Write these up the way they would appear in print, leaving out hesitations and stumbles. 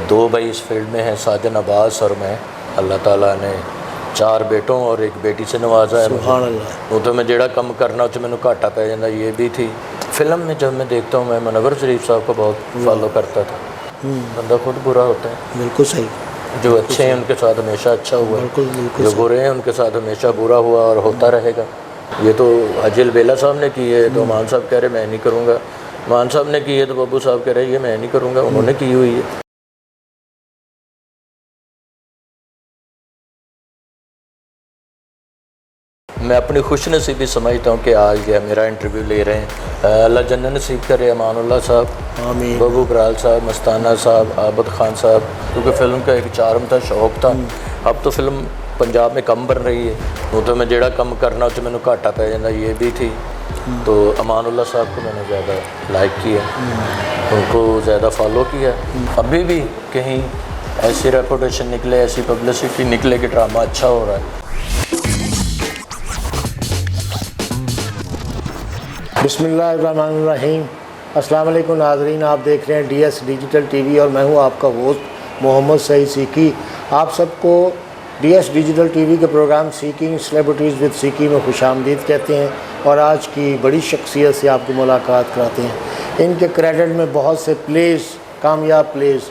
دو بھائی اس فیلڈ میں ہیں، ساجن عباس اور میں۔ اللہ تعالیٰ نے 4 بیٹوں اور 1 بیٹی سے نوازا ہے سبحان اللہ۔ وہ تو میں جڑا کم کرنا تو مینوں گھاٹا پی جاتا، یہ بھی تھی۔ فلم میں جب میں دیکھتا ہوں میں منور شریف صاحب کو بہت فالو کرتا تھا۔ بندہ خود برا ہوتا ہے، بالکل صحیح۔ جو اچھے ہیں ان کے ساتھ ہمیشہ اچھا ہوا، بالکل جو برے ہیں ان کے ساتھ ہمیشہ برا ہوا اور ہوتا رہے گا۔ یہ تو حاجی البیلا صاحب نے کی ہے تو امان صاحب کہہ رہے میں نہیں کروں گا، امان صاحب نے کی ہے تو ببو صاحب کہہ رہے یہ میں نہیں کروں گا، انہوں نے کی ہوئی ہے۔ میں اپنی خوش نصیبی سمجھتا ہوں کہ آج یہ میرا انٹرویو لے رہے ہیں۔ اللہ جنت نصیب کرے امان اللہ صاحب، آمین۔ ببو برال صاحب، مستانہ صاحب، عابد خان صاحب، کیونکہ فلم کا ایک چارم تھا، شوق تھا۔ اب تو فلم پنجاب میں کم بن رہی ہے، وہ تو میں جڑا کم کرنا تو مینوں گھاٹا پی جاتا، یہ بھی تھی۔ تو امان اللہ صاحب کو میں نے زیادہ لائک کیا، ان کو زیادہ فالو کیا۔ ابھی بھی کہیں ایسی ریپوٹیشن نکلے، ایسی پبلسٹی نکلے کہ ڈرامہ اچھا ہو رہا ہے۔ بسم اللہ الرحمن الرحیم۔ السلام علیکم ناظرین، آپ دیکھ رہے ہیں D S digital T V اور میں ہوں آپ کا ہوسٹ محمد سعید سیکی۔ آپ سب کو D S digital T V کے programme seeking celebrities with Siki میں خوش آمدید کہتے ہیں، اور آج کی بڑی شخصیت سے آپ کی ملاقات کراتے ہیں۔ ان کے کریڈٹ میں بہت سے پلیز، کامیاب پلیز،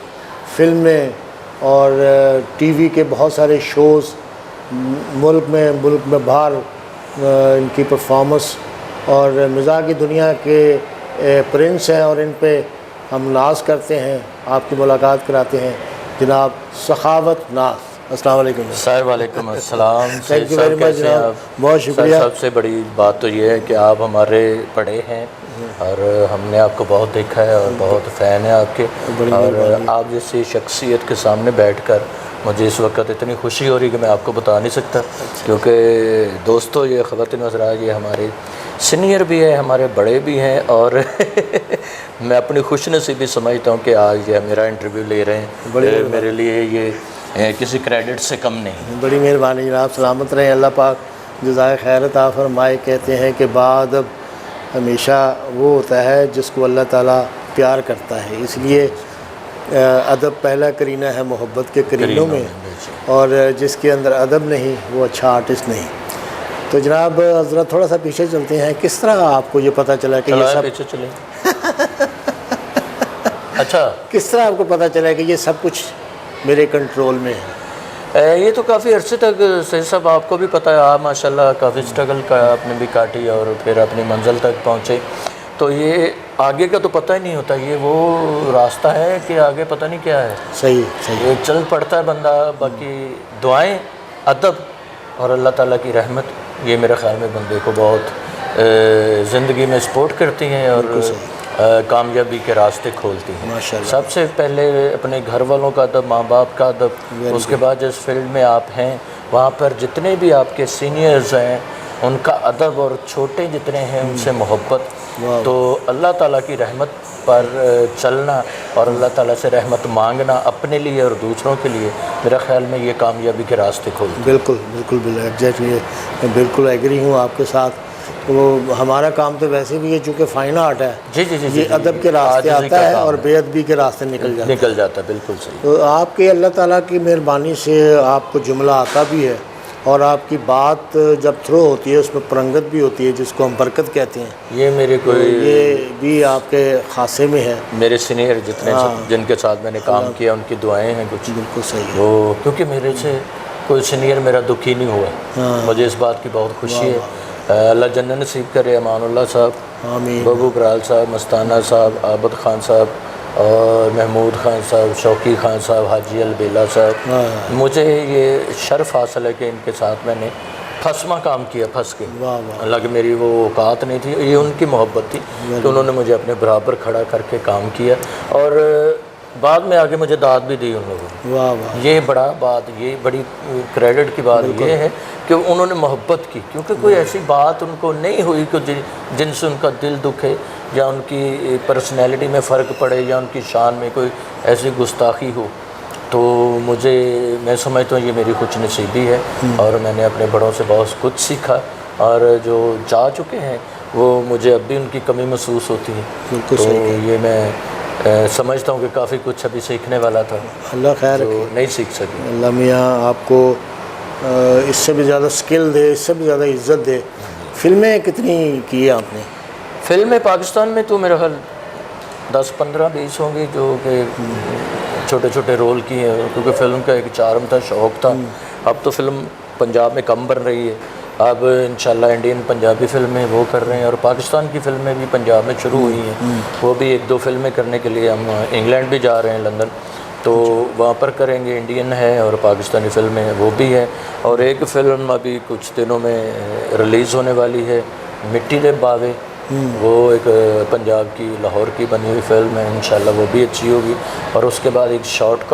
فلمیں اور ٹی وی کے بہت سارے شوز، ملک میں باہر ان کی پرفارمنس، اور مزاح کی دنیا کے پرنس ہیں، اور ان پہ ہم ناز کرتے ہیں۔ آپ کی ملاقات کراتے ہیں جناب سخاوت ناز۔ السلام علیکم سر وعلیکم السلام۔ تھینک یو ویری مچ جناب، بہت شکریہ۔ سب سے بڑی بات تو یہ ہے کہ آپ ہمارے بڑے ہیں اور ہم نے آپ کو بہت دیکھا ہے اور بہت فین ہیں آپ کے، اور آپ جیسی شخصیت کے سامنے بیٹھ کر مجھے اس وقت اتنی خوشی ہو رہی کہ میں آپ کو بتا نہیں سکتا، کیونکہ دوستو یہ خواتین حضرات یہ ہمارے سینئر بھی ہیں، ہمارے بڑے بھی ہیں، اور میں اپنی خوش نصیبی سمجھتا ہوں کہ آج یہ میرا انٹرویو لے رہے ہیں، میرے لیے یہ کسی کریڈٹ سے کم نہیں۔ بڑی مہربانی جناب، سلامت رہیں، اللہ پاک جزائے خیر عطا فرمائے۔ کہتے ہیں کہ بعد ہمیشہ وہ ہوتا ہے جس کو اللہ تعالیٰ پیار کرتا ہے، اس لیے ادب پہلا کرینہ ہے محبت کے کرینوں میں، اور جس کے اندر ادب نہیں وہ اچھا آرٹسٹ نہیں۔ تو جناب ذرا تھوڑا سا پیچھے چلتے ہیں، کس طرح آپ کو یہ پتہ چلا کہ یہ سب پیچھے چلیں؟ اچھا، کس طرح آپ کو پتہ چلا کہ یہ سب کچھ میرے کنٹرول میں ہے؟ یہ تو کافی عرصے تک سید صاحب آپ کو بھی پتہ ہے، آپ ماشاءاللہ کافی اسٹرگل کا آپ نے بھی کاٹی اور پھر اپنی منزل تک پہنچے، تو یہ آگے کا تو پتہ ہی نہیں ہوتا، یہ وہ راستہ ہے کہ آگے پتہ نہیں کیا ہے۔ صحیح۔ یہ چل پڑتا ہے بندہ، باقی دعائیں، ادب اور اللہ تعالیٰ کی رحمت یہ میرے خیال میں بندے کو بہت زندگی میں سپورٹ کرتی ہیں اور کامیابی کے راستے کھولتی ہیں۔ ماشاءاللہ۔ سب سے پہلے اپنے گھر والوں کا ادب، ماں باپ کا ادب، اس کے بعد جس فیلڈ میں آپ ہیں وہاں پر جتنے بھی آپ کے سینئرز ہیں ان کا ادب، اور چھوٹے جتنے ہیں ان سے محبت، تو اللہ تعالیٰ کی رحمت پر چلنا اور اللہ تعالیٰ سے رحمت مانگنا اپنے لیے اور دوسروں کے لیے، میرا خیال میں یہ کامیابی کے راستے کھولتے ہیں۔ بالکل ایگزیکٹلی، میں بالکل ایگری ہوں آپ کے ساتھ۔ وہ ہمارا کام تو ویسے بھی ہے چونکہ فائن آرٹ ہے، جی یہ ادب کے راستے آتا ہے اور بے ادبی کے راستے نکل جاتا ہے۔ بالکل صحیح۔ تو آپ کے اللہ تعالیٰ کی مہربانی سے آپ کو جملہ آتا بھی ہے، اور آپ کی بات جب تھرو ہوتی ہے اس میں پرنگت بھی ہوتی ہے جس کو ہم برکت کہتے ہیں، یہ میرے یہ بھی آپ کے خاصے میں ہے۔ میرے سینئر جتنے جن کے ساتھ میں نے کام کیا ان کی دعائیں ہیں کچھ، بالکل صحیح، وہ کیونکہ میرے سے کوئی سینئر میرا دکھی نہیں ہوا، مجھے اس بات کی بہت خوشی ہے۔ اللہ جنت نصیب کرے امان اللہ صاحب، آمین، ببو برال صاحب، مستانہ صاحب، عابد خان صاحب اور محمود خان صاحب، شوقی خان صاحب، حاجی البیلا صاحب، مجھے یہ شرف حاصل ہے کہ ان کے ساتھ میں نے پھنسواں کام کیا، پھنس کے، حالانکہ میری وہ اوقات نہیں تھی، یہ ان کی محبت تھی کہ انہوں نے مجھے اپنے برابر کھڑا کر کے کام کیا، اور بعد میں آگے مجھے داد بھی دی ان لوگوں نے۔ یہ بڑا بات، یہ بڑی کریڈٹ کی بات یہ ہے کہ انہوں نے محبت کی، کیونکہ کوئی ایسی بات ان کو نہیں ہوئی کہ جن سے ان کا دل دکھے یا ان کی پرسنالٹی میں فرق پڑے یا ان کی شان میں کوئی ایسی گستاخی ہو، تو میں سمجھتا ہوں یہ میری خوش نصیبی ہے، اور میں نے اپنے بڑوں سے بہت کچھ سیکھا، اور جو جا چکے ہیں وہ مجھے اب بھی ان کی کمی محسوس ہوتی ہے، تو یہ میں سمجھتا ہوں کہ کافی کچھ ابھی سیکھنے والا تھا اللہ خیر جو نہیں سیکھ سکی. اللہ میاں آپ کو اس سے بھی زیادہ سکل دے، اس سے بھی زیادہ عزت دے. فلمیں کتنی کی ہیں آپ نے؟ فلمیں پاکستان میں تو میرا خیال 10 15 20 ہوں گی جو کہ چھوٹے چھوٹے رول کی ہیں، کیونکہ فلم کا ایک چارم تھا، شوق تھا. اب تو فلم پنجاب میں کم بن رہی ہے، اب انشاءاللہ انڈین پنجابی فلمیں وہ کر رہے ہیں، اور پاکستان کی فلمیں بھی پنجاب میں شروع ہوئی ہیں. وہ بھی 1 2 فلمیں کرنے کے لیے ہم انگلینڈ بھی جا رہے ہیں، لندن، تو وہاں پر کریں گے. انڈین ہے اور پاکستانی فلمیں ہیں وہ بھی ہے. اور ایک فلم ابھی کچھ دنوں میں ریلیز ہونے والی ہے، مٹی دے باوے. وہ ایک پنجاب کی لاہور کی بنی ہوئی فلم ہے، انشاءاللہ وہ بھی اچھی ہوگی. اور اس کے بعد ایک شارٹ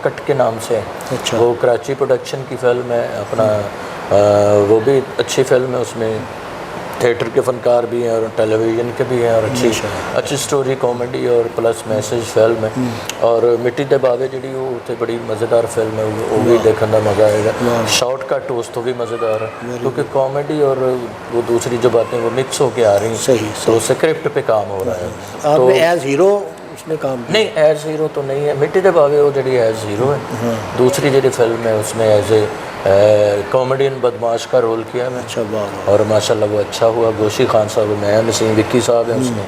کٹ کے نام سے اچھا. وہ کراچی پروڈکشن کی فلم ہے اپنا، وہ بھی اچھی فلم ہے. اس میں تھیٹر کے فنکار بھی ہیں اور ٹیلی ویژن کے بھی ہیں، اور اچھی سٹوری، کامیڈی اور پلس میسیج فلم ہے. اور مٹی دے باوے جڑی وہ تے بڑی مزیدار فلم ہے، وہ بھی دیکھنے کا مزہ آئے گا. شارٹ کٹ اس تو بھی مزیدار ہے کیونکہ کامیڈی اور وہ دوسری جو باتیں وہ مکس ہو کے آ رہی ہیں، تو اسکرپٹ پہ کام ہو رہا ہے. آپ نے ایز ہیرو اس میں کام کیا؟ نہیں، ایز ہیرو تو نہیں ہے. مٹی دے باوے وہ جڑی ایز ہیرو ہے. دوسری جڑی فلم ہے اس میں ایز اے کامیڈین بدماش کا رول کیا میں. اچھا، واہ. اور ماشاءاللہ وہ اچھا ہوا. گوشی خان صاحب میں، نسیم وکی صاحب ہیں اس میں،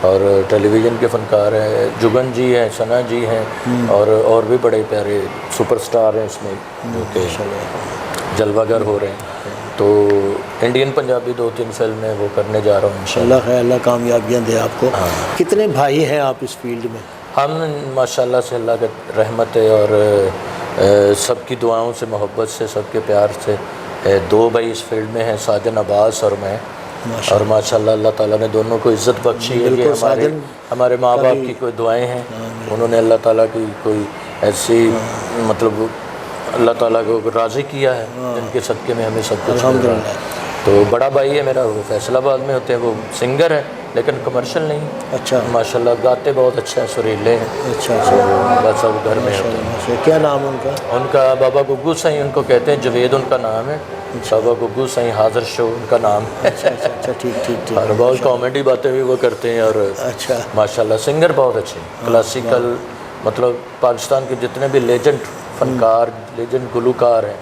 اور ٹیلی ویژن کے فنکار ہیں، جگن جی ہیں، ثنا جی ہیں، اور بھی بڑے پیارے سپر سٹار ہیں اس میں جو کہ جلوہ گر ہو رہے ہیں. تو انڈین پنجابی 2 3 فلمیں وہ کرنے جا رہا ہوں انشاءاللہ. اللہ خیر، اللہ کامیابیاں دے آپ کو. کتنے بھائی ہیں آپ اس فیلڈ میں؟ ہم ماشاءاللہ سے اللہ کا رحمت ہے اور سب کی دعاؤں سے، محبت سے، سب کے پیار سے 2 بھائی اس فیلڈ میں ہیں، ساجن عباس اور میں. اور ماشاءاللہ اللہ تعالیٰ نے دونوں کو عزت بخشی ہے. یہ ہمارے ماں باپ کی کوئی دعائیں ہیں، انہوں نے اللہ تعالیٰ کی کوئی ایسی مطلب اللہ تعالیٰ کو راضی کیا ہے جن کے صدقے میں ہمیں سب کچھ مل رہا ہے. تو بڑا بھائی ہے میرا، وہ فیصل آباد میں ہوتے ہیں، وہ سنگر ہے لیکن کمرشل نہیں. اچھا. ماشاءاللہ گاتے بہت اچھا ہے، سریلے ہیں. اچھا. بس اب گھر میں ہوتے ہیں. کیا نام ان کا؟ ان کا بابا گگو سائیں ان کو کہتے ہیں، جوید ان کا نام ہے. بابا گگو سائیں حاضر شو ان کا نام ہے. اچھا، ٹھیک. اور بہت کامیڈی باتیں بھی وہ کرتے ہیں. اور اچھا، ماشاءاللہ سنگر بہت اچھے ہیں، کلاسیکل، مطلب پاکستان کے جتنے بھی لیجنڈ فنکار، لیجنڈ گلوکار ہیں،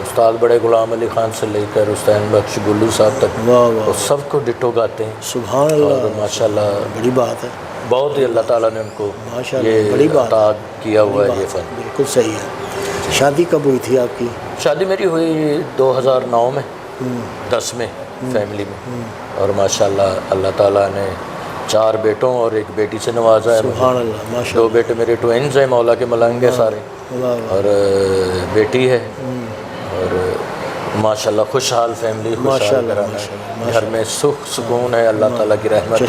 استاد بڑے غلام علی خان سے لے کر حسین بخش گلو صاحب تک، وہ سب کو ڈٹو گاتے ہیں. سبحان اللہ. اور ماشاءاللہ بڑی بات ہے، بہت ہی اللہ تعالیٰ نے ان کو یہ بڑی بات عطا کیا ہوا ہے یہ فن. بالکل صحیح ہے. شادی کب ہوئی تھی آپ کی؟ شادی میری ہوئی 2009 میں، 10 میں، فیملی میں. اور ماشاءاللہ اللہ تعالیٰ نے 4 بیٹوں اور 1 بیٹی سے نوازا ہے. سبحان اللہ، ماشاءاللہ. 2 بیٹے میرے ٹوینز ہیں، مولا کے ملنگ ہیں سارے، اور بیٹی ہے. اور ماشاءاللہ خوشحال فیملی، خوشحال گھرانہ، گھر میں سکھ سکون ہے، اللہ تعالیٰ کی رحمت ہے،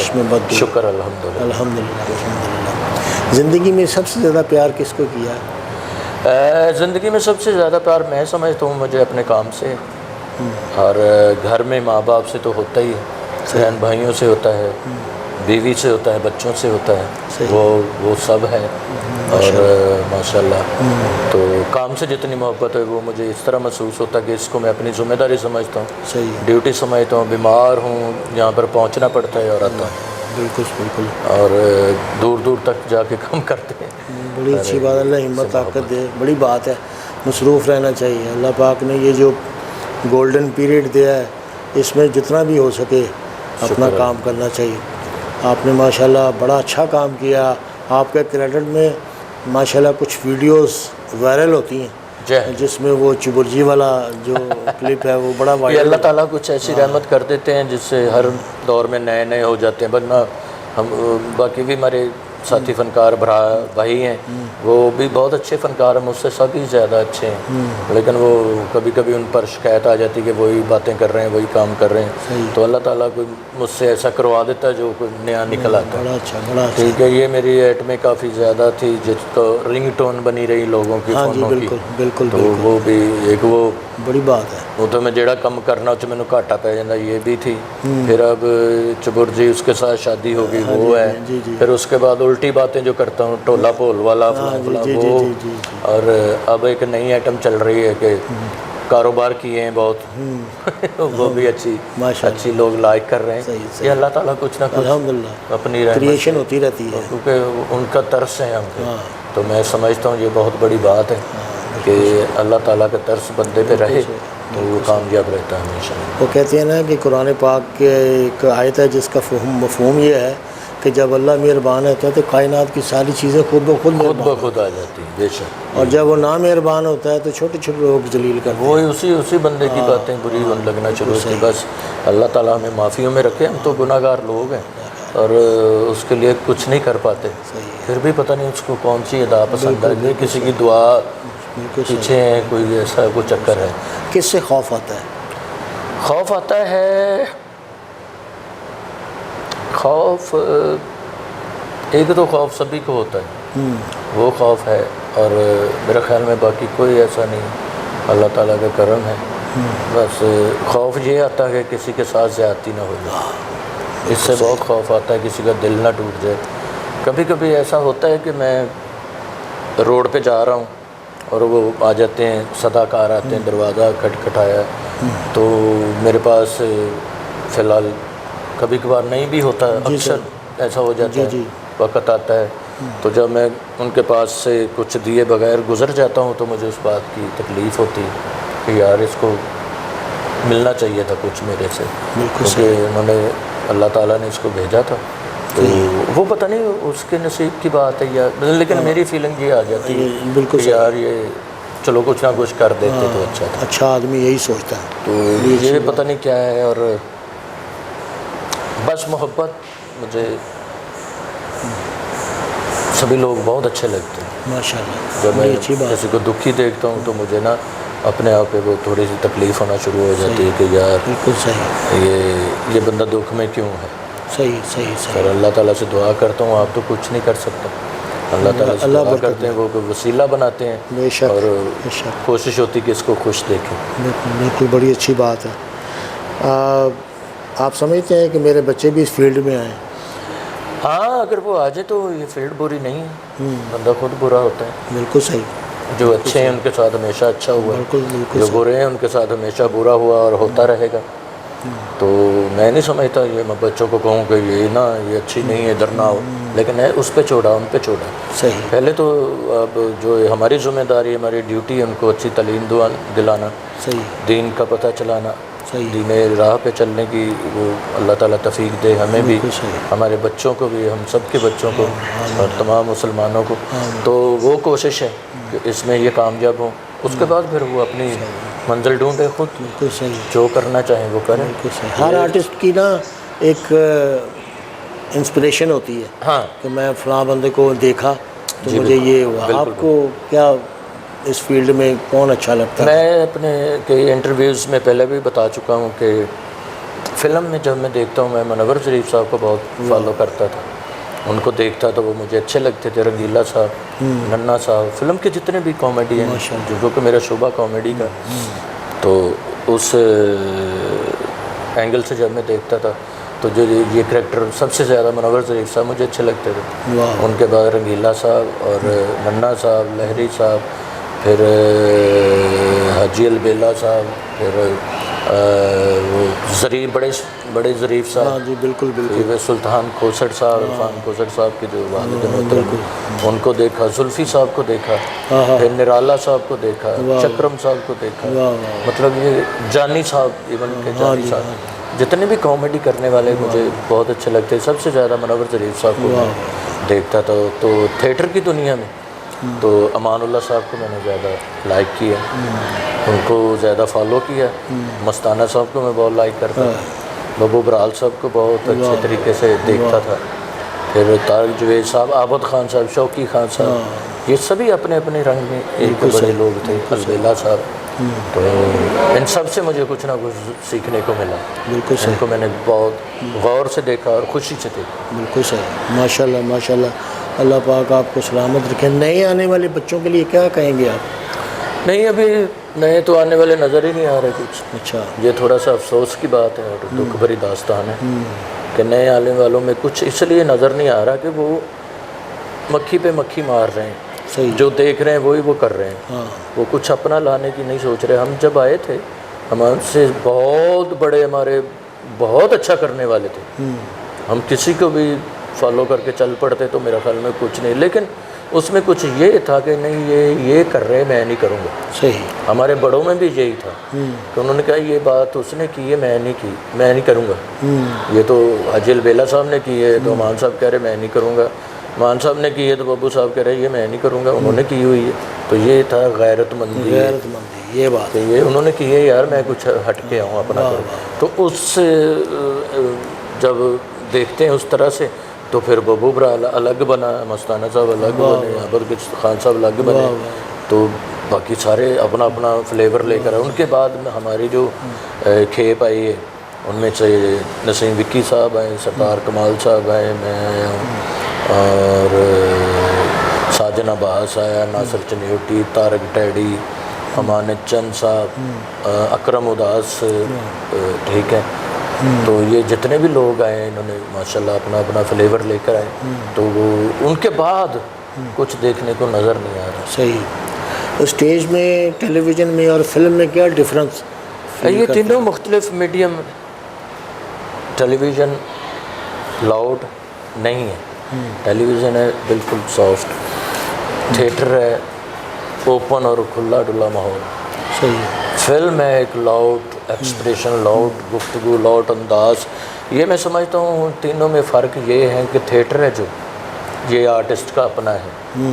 شکر الحمدللہ. الحمدللہ. زندگی میں سب سے زیادہ پیار کس کو کیا ہے؟ زندگی میں سب سے زیادہ پیار میں سمجھتا ہوں مجھے اپنے کام سے، اور گھر میں ماں باپ سے تو ہوتا ہی ہے، بہن بھائیوں سے ہوتا ہے، بیوی سے ہوتا ہے، بچوں سے ہوتا ہے، وہ سب ہے. اور ماشاءاللہ تو کام سے جتنی محبت ہے وہ مجھے اس طرح محسوس ہوتا ہے کہ اس کو میں اپنی ذمہ داری سمجھتا ہوں، ڈیوٹی سمجھتا ہوں. بیمار ہوں، یہاں پر پہنچنا پڑتا ہے اور آتا ہوں. بالکل. اور دور دور تک جا کے کام کرتے ہیں. بڑی اچھی بات ہے، اللہ ہمت طاقت دے. بڑی بات ہے، مصروف رہنا چاہیے. اللہ پاک نے یہ جو گولڈن پیریڈ دیا ہے اس میں جتنا بھی ہو سکے اپنا کام کرنا چاہیے. آپ نے ماشاءاللہ بڑا اچھا کام کیا. آپ کے کریڈٹ میں ماشاءاللہ کچھ ویڈیوز وائرل ہوتی ہیں جس میں وہ چبرجی والا جو کلپ ہے وہ بڑا وائرل. اللہ تعالیٰ کچھ ایسی رحمت کر دیتے ہیں جس سے ہر دور میں نئے ہو جاتے ہیں. ورنہ ہم باقی بھی ہمارے ساتھی فنکار بھائی ہیں، وہ بھی بہت اچھے فنکار ہیں، مجھ سے سبھی زیادہ اچھے ہیں، لیکن وہ کبھی کبھی ان پر شکایت آ جاتی کہ وہی باتیں کر رہے ہیں، وہی کام کر رہے ہیں. تو اللہ تعالیٰ کو مجھ سے ایسا کروا دیتا ہے جو کوئی نیا نکل آتا ہے. بڑا اچھا. ٹھیک ہے. یہ میری ایٹ میں کافی زیادہ تھی جس کو رنگ ٹون بنی رہی لوگوں کی فونوں کی. بالکل. تو وہ بھی ایک وہ بڑی بات ہے. وہ تو میں جڑا کم کرنا اس میں گھاٹا پی جاتا، یہ بھی تھی. پھر اب چبر جی اس کے ساتھ شادی ہو گئی، وہ ہے. پھر اس کے بعد الٹی باتیں جو کرتا ہوں، ٹولا پول والا وہ. اور اب ایک نئی آئٹم چل رہی ہے کہ کاروبار کیے ہیں بہت وہ بھی اچھی لوگ لائک کر رہے ہیں. یہ اللہ تعالیٰ کچھ نہ کچھ الحمدللہ اپنی رحمت کریشن ہوتی رہتی ہے، کیونکہ ان کا ترس ہے ہم پہ. تو میں سمجھتا ہوں یہ بہت بڑی بات ہے کہ اللہ تعالیٰ کا ترس بندے پہ رہے تو وہ کامیاب رہتا ہے ہمیشہ. وہ کہتے ہیں نا کہ قرآن پاک کے ایک آیت ہے جس کا مفہوم یہ ہے کہ جب اللہ مہربان ہوتا ہے تو کائنات کی ساری چیزیں خود بخود آ جاتی ہیں. بے شک. اور جب وہ نامہربان ہوتا ہے تو چھوٹے چھوٹے لوگ ذلیل کرتے ہیں. وہی اسی بندے کی باتیں بری لگنا شروع ہوتی. بس اللہ تعالیٰ ہمیں معافیوں میں رکھے. ہم تو گناہ گار لوگ ہیں اور اس کے لیے کچھ نہیں کر پاتے. پھر بھی پتہ نہیں اس کو کون سی ادا پسند ہے، کسی کی دعا پیچھے ہے، کوئی ایسا کوئی چکر ہے. کس سے خوف آتا ہے؟ خوف آتا ہے، خوف ایک تو خوف سبھی کو ہوتا ہے، وہ خوف ہے. اور میرے خیال میں باقی کوئی ایسا نہیں، اللہ تعالیٰ کا کرم ہے. بس خوف یہ آتا ہے کہ کسی کے ساتھ زیادتی نہ ہو جائے. اس سے بہت خوف آتا ہے کسی کا دل نہ ٹوٹ جائے. کبھی کبھی ایسا ہوتا ہے کہ میں روڈ پہ جا رہا ہوں اور وہ آ جاتے ہیں، صداکار آتے ہیں، دروازہ کھٹکھٹایا تو میرے پاس فی الحال کبھی کبھار نہیں بھی ہوتا، اکثر ایسا ہو جاتا ہے، وقت آتا ہے تو جب میں ان کے پاس سے کچھ دیے بغیر گزر جاتا ہوں تو مجھے اس بات کی تکلیف ہوتی کہ یار اس کو ملنا چاہیے تھا کچھ میرے سے، کیونکہ انہوں نے اللہ تعالیٰ نے اس کو بھیجا تھا. تو وہ پتہ نہیں اس کے نصیب کی بات ہے یا، لیکن میری فیلنگ یہ آ جاتی ہے کہ یار یہ چلو کچھ نہ کچھ کر دیتے تو اچھا تھا. اچھا آدمی یہی سوچتا ہے. تو یہ پتہ نہیں کیا ہے. اور بس محبت، مجھے سبھی لوگ بہت اچھے لگتے ہیں ماشاءاللہ. جب میں کسی کو دکھی دیکھتا ہوں تو مجھے نا اپنے آپ پہ وہ تھوڑی سی تکلیف ہونا شروع ہو جاتی ہے کہ یار بالکل صحیح، یہ بندہ دکھ میں کیوں ہے. صحیح. اور اللہ تعالیٰ سے دعا کرتا ہوں، آپ تو کچھ نہیں کر سکتا. اللہ تعالیٰ سے دعا کرتے ہیں، وہ وسیلہ بناتے ہیں بے شک، اور بے شک. کوشش ہوتی کہ اس کو خوش دیکھیں. بالکل بڑی اچھی بات ہے. آپ سمجھتے ہیں کہ میرے بچے بھی اس فیلڈ میں آئیں؟ ہاں، اگر وہ آ جائے تو یہ فیلڈ بری نہیں ہے، بندہ خود برا ہوتا ہے. بالکل صحیح. جو اچھے ہیں ان کے ساتھ ہمیشہ اچھا ہوا، جو برے ہیں ان کے ساتھ ہمیشہ برا ہوا اور ہوتا رہے گا. تو میں نہیں سمجھتا یہ میں بچوں کو کہوں کہ یہ اچھی نہیں ہے، ادھر نہ ہو، لیکن ہے اس پہ چھوڑا، ان پہ چھوڑا. صحیح. پہلے تو اب جو ہماری ذمہ داری، ہماری ڈیوٹی ہے ان کو اچھی تعلیم دلانا، صحیح. دین کا پتہ چلانا، صحیح. دین راہ پہ چلنے کی وہ اللہ تعالیٰ توفیق دے ہمیں بھی، ہمارے بچوں کو بھی، ہم سب کے بچوں کو اور تمام مسلمانوں کو. تو وہ کوشش ہے کہ اس میں یہ کامیاب ہوں. اس کے بعد پھر وہ اپنی منزل ڈھونڈے خود، بالکل صحیح. جو کرنا چاہیں وہ کریں. ہر آرٹسٹ کی نا ایک انسپریشن ہوتی ہے. ہاں کہ میں فلاں بندے کو دیکھا تو مجھے یہ ہوا. آپ کو کیا اس فیلڈ میں کون اچھا لگتا ہے؟ میں اپنے کئی انٹرویوز میں پہلے بھی بتا چکا ہوں کہ فلم میں جب میں دیکھتا ہوں، میں منور ظریف صاحب کو بہت فالو کرتا تھا. ان کو دیکھتا تو وہ مجھے اچھے لگتے تھے. رنگیلا صاحب، ننا صاحب، فلم کے جتنے بھی کامیڈی ہیں، جو کہ میرا شعبہ کامیڈی کا، تو اس اینگل سے جب میں دیکھتا تھا تو جو یہ کریکٹر سب سے زیادہ منور ظریف صاحب مجھے اچھے لگتے تھے. ان کے بعد رنگیلا صاحب اور ننا صاحب، لہری صاحب، پھر حاجی البیلا صاحب، پھر وہ بڑے ظریف صاحب. ہاں جی بالکل بالکل. سلطان کھوسڑ صاحب، عرفان کھوسڑ صاحب کے جو والد محترم، ان کو دیکھا. زلفی صاحب کو دیکھا، پھر نرالا صاحب کو دیکھا، چکرم صاحب کو دیکھا. مطلب یہ جانی صاحب، ایون کے جانی صاحب، جتنے بھی کامیڈی کرنے والے مجھے بہت اچھے لگتے. سب سے زیادہ منور ظریف صاحب کو میں دیکھتا تھا. تو تھیٹر کی دنیا میں تو امان اللہ صاحب کو میں نے زیادہ لائک کیا، ان کو زیادہ فالو کیا. مستانہ صاحب کو میں بہت لائک کرتا تھا. ببو برال صاحب کو بہت اچھے طریقے سے دیکھتا تھا. پھر طارق جوید صاحب، عابد خان صاحب، شوقی خان صاحب، یہ سبھی اپنے اپنے رنگ میں ایک بڑے لوگ تھے. البیلا صاحب. تو ان سب سے مجھے کچھ نہ کچھ سیکھنے کو ملا. بالکل ان کو میں نے بہت غور سے دیکھا اور خوشی سے دیکھا. بالکل صحیح. ماشاء اللہ ماشاء اللہ. اللہ پاک آپ کو سلامت رکھیں. نئے آنے والے بچوں کے لیے کیا کہیں گے آپ؟ نہیں، ابھی نئے تو آنے والے نظر ہی نہیں آ رہے کچھ. اچھا. یہ تھوڑا سا افسوس کی بات ہے اور دکھ بھری داستان ہے کہ نئے آنے والوں میں کچھ اس لیے نظر نہیں آ رہا کہ وہ مکھی پہ مکھی مار رہے ہیں. صحیح. جو دیکھ رہے ہیں وہی وہ کر رہے ہیں. ہاں وہ کچھ اپنا لانے کی نہیں سوچ رہے. ہم جب آئے تھے ہم سے بہت بڑے ہمارے بہت اچھا کرنے والے تھے. ہم کسی کو بھی فالو کر کے چل پڑتے تو میرا خیال میں کچھ نہیں, لیکن اس میں کچھ یہ تھا کہ نہیں یہ کر رہے میں نہیں کروں گا. صحیح. ہمارے بڑوں میں بھی یہی تھا کہ انہوں نے کہا یہ بات اس نے کی ہے میں نہیں کی, میں نہیں کروں گا. یہ تو حاجی البیلا صاحب نے کی ہے تو امان صاحب کہہ رہے میں نہیں کروں گا, امان صاحب نے کی ہے تو ببو صاحب کہہ رہے یہ میں نہیں کروں گا, انہوں نے کی ہوئی ہے. تو یہ تھا غیرت مندی, یہ بات کہ یہ انہوں نے کی ہے یار میں کچھ ہٹ کے آؤں اپنا کروں. تو اس سے جب دیکھتے ہیں اس طرح سے تو پھر ببو برا الگ بنا, مستانہ صاحب الگ بنے, عابد خان صاحب الگ بنے, تو باقی سارے اپنا اپنا فلیور لے کر آئے. ان کے بعد میں ہماری جو کھیپ آئی ہے ان میں سے نسیم وکی صاحب آئے, ستار کمال صاحب آئے, میں آیا ہوں, اور ساجن عباس آیا, ناصر چنیوٹی, طارق ٹیڈی, امانت چند صاحب, اکرم اداس, ٹھیک ہے. تو یہ جتنے بھی لوگ آئے انہوں نے ماشاءاللہ اپنا اپنا فلیور لے کر آئے. تو وہ ان کے بعد کچھ دیکھنے کو نظر نہیں آ رہا. صحیح. اسٹیج میں, ٹیلی ویژن میں اور فلم میں کیا ڈفرینس؟ یہ تینوں مختلف میڈیم. ٹیلی ویژن لاؤڈ نہیں ہے, ٹیلی ویژن ہے بالکل سافٹ, تھیٹر ہے اوپن اور کھلا ڈلا ماحول. صحیح. فلم ہے ایک لاؤڈ ایکسپریشن, لاؤڈ گفتگو, لاؤڈ انداز. یہ میں سمجھتا ہوں تینوں میں فرق یہ ہے کہ تھیٹر ہے جو یہ آرٹسٹ کا اپنا ہے,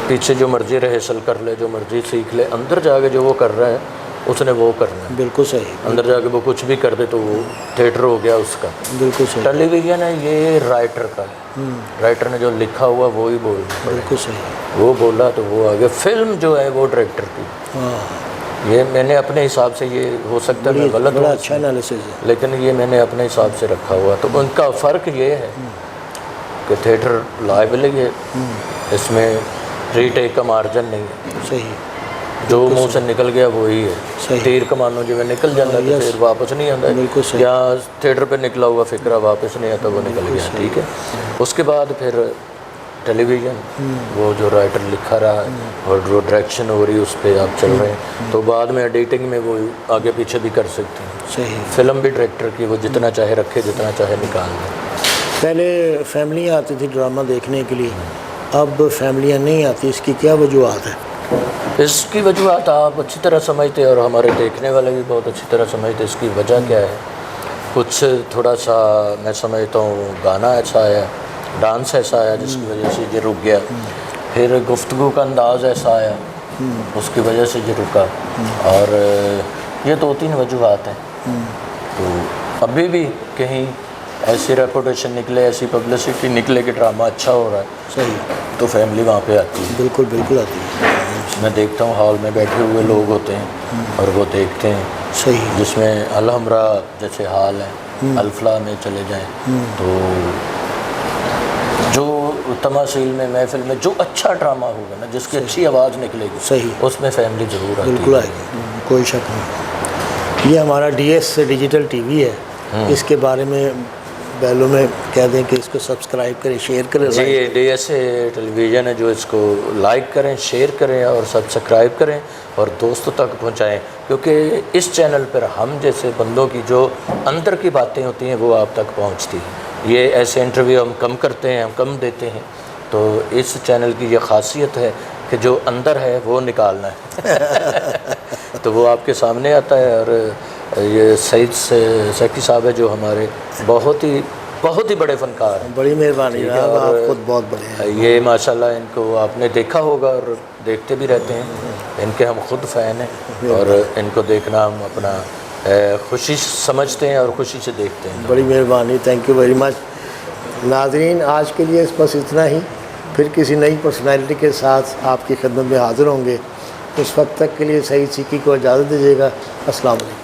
پیچھے جو مرضی ریہرسل کر لے, جو مرضی سیکھ لے, اندر جا کے جو وہ کر رہا ہے اس نے وہ کرنا ہے. بالکل صحیح. اندر جا کے وہ کچھ بھی کر دے تو وہ تھیٹر ہو گیا اس کا. بالکل صحیح. ٹیلی ویژن ہے یہ رائٹر کا ہے, رائٹر نے جو لکھا ہوا وہی بولنا. بالکل صحیح. وہ بولا تو وہ آگے. فلم جو ہے وہ ڈائریکٹر کی. یہ میں نے اپنے حساب سے, یہ ہو سکتا ہے میں غلط بڑا ہوں اچھا انالیسس ہے, لیکن یہ میں نے اپنے حساب سے رکھا ہوا. تو ان کا فرق یہ ہے کہ تھیٹر لائیو ہے, اس میں ری ٹیک کا مارجن نہیں ہے. صحیح. جو منہ سے نکل گیا وہی ہے. تیر کمانوں جو میں نکل جاتا ہے پھر واپس نہیں آتا ہے, یا تھیٹر پہ نکلا ہوا فکرہ واپس نہیں آتا, وہ نکل گیا. ٹھیک ہے. اس کے بعد پھر ٹیلی ویژن وہ جو رائٹر لکھا رہا ہے اور جو ڈائریکشن ہو رہی ہے اس پہ آپ چل رہے ہیں, تو بعد میں ایڈیٹنگ میں وہ آگے پیچھے بھی کر سکتے ہیں. صحیح. فلم بھی ڈائریکٹر کی, وہ جتنا چاہے رکھے جتنا چاہے نکال دیں. پہلے فیملیاں آتی تھی ڈرامہ دیکھنے کے لیے, اب فیملیاں نہیں آتی, اس کی کیا وجوہات ہیں؟ اس کی وجوہات آپ اچھی طرح سمجھتے اور ہمارے دیکھنے والے بھی بہت اچھی طرح سمجھتے. اس کی وجہ کیا ہے؟ کچھ تھوڑا سا میں سمجھتا ہوں گانا ایسا آیا, ڈانس ایسا آیا جس کی وجہ سے یہ رک گیا. پھر گفتگو کا انداز ایسا آیا اس کی وجہ سے یہ رکا. اور یہ 2-3 وجوہات ہیں. تو ابھی بھی کہیں ایسی ریپوٹیشن نکلے, ایسی پبلسٹی نکلے کہ ڈرامہ اچھا ہو رہا ہے, صحیح, تو فیملی وہاں پہ آتی ہے. بالکل بالکل آتی ہے. میں دیکھتا ہوں ہال میں بیٹھے ہوئے لوگ ہوتے ہیں اور وہ دیکھتے ہیں. صحیح. جس میں الحمرا جیسے حال ہے, الفلاح میں چلے جائیں تو جو تماثیل میں, محفل میں جو اچھا ڈرامہ ہوگا نا, جس کی اچھی آواز نکلے گی, صحیح, اس میں فیملی ضرور آتی ہے. بالکل آئے گی, کوئی شک نہیں. یہ ہمارا D S digital T V ہے, اس کے بارے میں بیلوں میں کہہ دیں کہ اس کو سبسکرائب کریں, شیئر کریں. جی, ڈی ایس ٹیلی ویژن ہے جو, اس کو لائک کریں, شیئر کریں اور سبسکرائب کریں اور دوستوں تک پہنچائیں, کیونکہ اس چینل پر ہم جیسے بندوں کی جو اندر کی باتیں ہوتی ہیں وہ آپ تک پہنچتی ہیں. یہ ایسے انٹرویو ہم کم کرتے ہیں, ہم کم دیتے ہیں, تو اس چینل کی یہ خاصیت ہے کہ جو اندر ہے وہ نکالنا ہے. تو وہ آپ کے سامنے آتا ہے. اور یہ سعید سیکی صاحب ہے جو ہمارے بہت ہی بڑے فنکار ہیں. بڑی مہربانی, آپ خود بہت بڑے ہیں. یہ ماشاءاللہ ان کو آپ نے دیکھا ہوگا اور دیکھتے بھی رہتے ہیں, ان کے ہم خود فین ہیں اور ان کو دیکھنا ہم اپنا خوشی سمجھتے ہیں اور خوشی سے دیکھتے ہیں. بڑی مہربانی, تھینک یو ویری مچ. ناظرین, آج کے لیے بس اتنا ہی, پھر کسی نئی پرسنالٹی کے ساتھ آپ کی خدمت میں حاضر ہوں گے. اس وقت تک کے لیے سعید سیکی کو اجازت دیجیے گا. السلام علیکم.